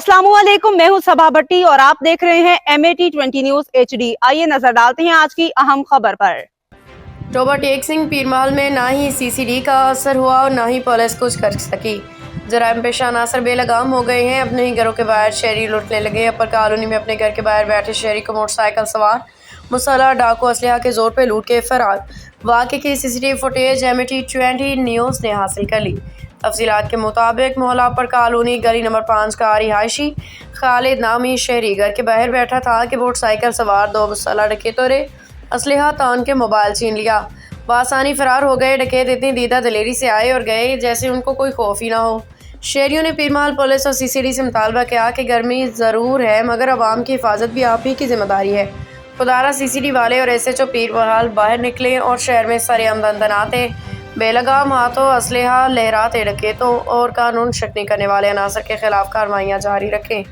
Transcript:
अस्सलाम वालेकुम, मैं हूं सबा भट्टी और आप देख रहे हैं MAT20 न्यूज HD। आइए नजर डालते हैं आज की अहम खबर पर। टोबा टेक सिंह पीरमाल में ना ही CCD का असर हुआ और ना ही पुलिस कुछ कर सकी। जराइम पेशा अनासर बेलगाम हो गए हैं, अपने ही घरों के बाहर शहरी लुटने लगे। अपर कॉलोनी में अपने घर के बाहर बैठे शहरी को मोटरसाइकिल सवार मुसल्लह डाकू असलहा के जोर पे लूट के फरार। वाक़े की CCTV फुटेज MAT20 न्यूज़ ने हासिल कर ली। तफसीलात के मुताबिक मोहल्ला अपर कॉलोनी गली नंबर 5 का रिहायशी खालिद नामी शहरी घर के बाहर बैठा था कि मोटरसाइकिल सवार दो मुसल्लह डकैतों ने असलहा तान के मोबाइल छीन लिया। बासानी फरार हो गए। डकैत इतनी दीदा दलेरी से आए और गए जैसे उनको कोई खौफ ही ना हो। शहरियों ने पीरमाल पुलिस और CCD से मुतालबा किया कि गर्मी ज़रूर है मगर आवाम की हिफाजत भी आप ही की जिम्मेदारी है। खुदारा CCD वाले और SHO पीरमाल बाहर निकले और शहर में सरेआम दंदनाते बेलगाम हाथों असलहा लहराते डकैतों और कानून शक्नी करने वाले अनासर के खिलाफ कार्रवाइयाँ जारी रखें।